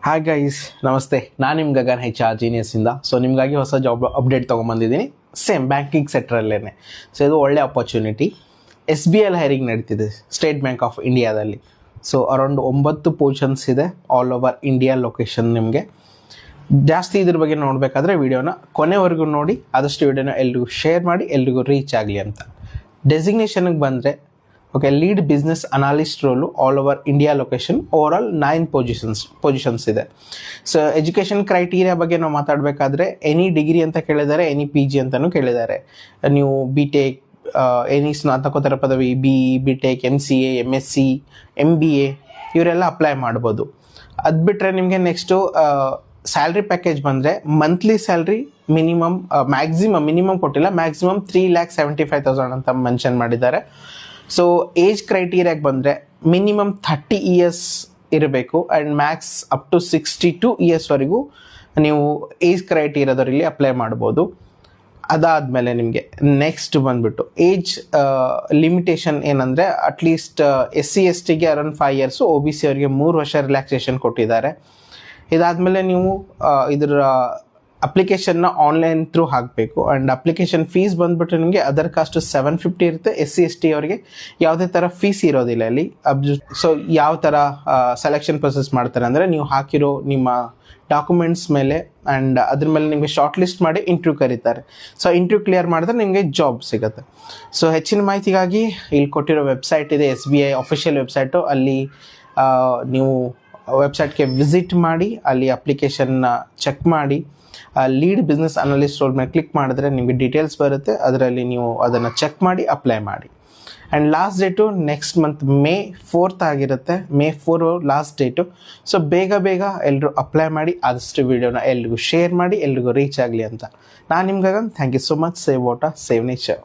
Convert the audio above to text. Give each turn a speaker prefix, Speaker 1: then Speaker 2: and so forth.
Speaker 1: Hi guys, ನಮಸ್ತೆ. ನಾನು ನಿಮ್ಮ ಗಗನ್ HR ಜೀನಿಯಸ್ಸಿಂದ. ಸೊ ನಿಮಗಾಗಿ ಹೊಸ ಜಾಬ್ ಅಪ್ಡೇಟ್ ತೊಗೊಂಬಂದಿದ್ದೀನಿ, ಸೇಮ್ ಬ್ಯಾಂಕಿಂಗ್ ಸೆಕ್ಟ್ರಲ್ಲೇ. ಸೊ ಇದು ಒಳ್ಳೆ ಅಪರ್ಚುನಿಟಿ. SBI ಹೈರಿಂಗ್ ನಡೀತಿದೆ ಸ್ಟೇಟ್ ಬ್ಯಾಂಕ್ ಆಫ್ ಇಂಡಿಯಾದಲ್ಲಿ. ಸೊ ಅರೌಂಡ್ 9 ಪೊಸಿಷನ್ಸ್ ಇದೆ ಆಲ್ ಓವರ್ ಇಂಡಿಯಾ ಲೊಕೇಶನ್. ನಿಮಗೆ ಜಾಸ್ತಿ ಇದ್ರ ಬಗ್ಗೆ ನೋಡಬೇಕಾದ್ರೆ ವಿಡಿಯೋನ ಕೊನೆವರೆಗೂ ನೋಡಿ, ಆದಷ್ಟು ವಿಡಿಯೋನ ಎಲ್ರಿಗೂ ಶೇರ್ ಮಾಡಿ, ಎಲ್ರಿಗೂ ರೀಚ್ ಆಗಲಿ ಅಂತ. ಡೆಸಿಗ್ನೇಷನ್ಗೆ ಬಂದರೆ okay, lead business analyst role all over India location. Overall 9 positions ಇದೆ. ಸೊ ಎಜುಕೇಷನ್ ಕ್ರೈಟೀರಿಯಾ ಬಗ್ಗೆ ನಾವು ಮಾತಾಡಬೇಕಾದ್ರೆ ಎನಿ ಡಿಗ್ರಿ ಅಂತ ಕೇಳಿದ್ದಾರೆ, ಎನಿ PG ಅಂತಲೂ ಕೇಳಿದ್ದಾರೆ. ನೀವು BTech, ಎನಿ ಸ್ನಾತಕೋತ್ತರ ಪದವಿ, BE, BTech, MCA, MSc, MBA ಇವರೆಲ್ಲ ಅಪ್ಲೈ ಮಾಡ್ಬೋದು. ಅದು ಬಿಟ್ಟರೆ ನಿಮಗೆ ನೆಕ್ಸ್ಟು ಸ್ಯಾಲ್ರಿ ಪ್ಯಾಕೇಜ್ ಬಂದರೆ ಮಂತ್ಲಿ ಸ್ಯಾಲ್ರಿ ಮಿನಿಮಮ್ ಕೊಟ್ಟಿಲ್ಲ, ಮ್ಯಾಕ್ಸಿಮಮ್ 3,75,000 ಅಂತ ಮೆನ್ಷನ್ ಮಾಡಿದ್ದಾರೆ. ಸೊ ಏಜ್ ಕ್ರೈಟೀರಿಯಾಗೆ ಬಂದರೆ ಮಿನಿಮಮ್ 30 years ಇರಬೇಕು ಆ್ಯಂಡ್ ಮ್ಯಾಕ್ಸ್ ಅಪ್ ಟು 62 yearsವರೆಗೂ ನೀವು ಏಜ್ ಕ್ರೈಟೀರಿಯಾದವರಲ್ಲಿ ಅಪ್ಲೈ ಮಾಡ್ಬೋದು. ಅದಾದಮೇಲೆ ನಿಮಗೆ ನೆಕ್ಸ್ಟ್ ಬಂದುಬಿಟ್ಟು ಏಜ್ ಲಿಮಿಟೇಷನ್ ಏನಂದರೆ ಅಟ್ಲೀಸ್ಟ್ SC STಗೆ ಅರೌಂಡ್ 5 years, OBC ಅವರಿಗೆ 3 ವರ್ಷ ರಿಲ್ಯಾಕ್ಸೇಷನ್ ಕೊಟ್ಟಿದ್ದಾರೆ. ಇದಾದಮೇಲೆ ನೀವು ಇದರ ಅಪ್ಲಿಕೇಶನ್ನ ಆನ್ಲೈನ್ ಥ್ರೂ ಹಾಕಬೇಕು. ಆ್ಯಂಡ್ ಅಪ್ಲಿಕೇಶನ್ ಫೀಸ್ ಬಂದುಬಿಟ್ಟು ನಿಮಗೆ ಅದರ್ ಕಾಸ್ಟ್ 750 ಇರುತ್ತೆ. SC ST ಅವರಿಗೆ ಯಾವುದೇ ಥರ ಫೀಸ್ ಇರೋದಿಲ್ಲ ಅಲ್ಲಿ. ಸೊ ಯಾವ ಥರ ಸೆಲೆಕ್ಷನ್ ಪ್ರೊಸೆಸ್ ಮಾಡ್ತಾರೆ ಅಂದರೆ, ನೀವು ಹಾಕಿರೋ ನಿಮ್ಮ ಡಾಕ್ಯುಮೆಂಟ್ಸ್ ಮೇಲೆ ಆ್ಯಂಡ್ ಅದ್ರ ಮೇಲೆ ನಿಮಗೆ ಶಾರ್ಟ್ ಲಿಸ್ಟ್ ಮಾಡಿ ಇಂಟರ್ವ್ಯೂ ಕರೀತಾರೆ. ಸೊ ಇಂಟರ್ವ್ಯೂ ಕ್ಲಿಯರ್ ಮಾಡಿದ್ರೆ ನಿಮಗೆ ಜಾಬ್ ಸಿಗುತ್ತೆ. ಸೊ ಹೆಚ್ಚಿನ ಮಾಹಿತಿಗಾಗಿ ಇಲ್ಲಿ ಕೊಟ್ಟಿರೋ ವೆಬ್ಸೈಟ್ ಇದೆ, SBI ಅಫಿಷಿಯಲ್ ವೆಬ್ಸೈಟು. ಅಲ್ಲಿ ನೀವು ವೆಬ್ಸೈಟ್ಗೆ ವಿಸಿಟ್ ಮಾಡಿ ಅಲ್ಲಿ ಅಪ್ಲಿಕೇಶನ್ನ ಚೆಕ್ ಮಾಡಿ ಲೀಡ್ ಬಿಸ್ನೆಸ್ ಅನಾಲಿಸ್ಟ್ ರೋಲ್ ಮೇಲೆ ಕ್ಲಿಕ್ ಮಾಡಿದ್ರೆ ನಿಮಗೆ ಡೀಟೇಲ್ಸ್ ಬರುತ್ತೆ. ಅದರಲ್ಲಿ ನೀವು ಅದನ್ನು ಚೆಕ್ ಮಾಡಿ ಅಪ್ಲೈ ಮಾಡಿ. And last date next month May 4th ಆಗಿರುತ್ತೆ. May 4 last date. ಸೊ ಬೇಗ ಎಲ್ಲರೂ ಅಪ್ಲೈ ಮಾಡಿ, ಆದಷ್ಟು ವಿಡಿಯೋನ ಎಲ್ರಿಗೂ ಶೇರ್ ಮಾಡಿ, ಎಲ್ರಿಗೂ ರೀಚ್ ಆಗಲಿ ಅಂತ. ನಾನು ನಿಮ್ಗಾಗ thank you so much. Save water, save nature.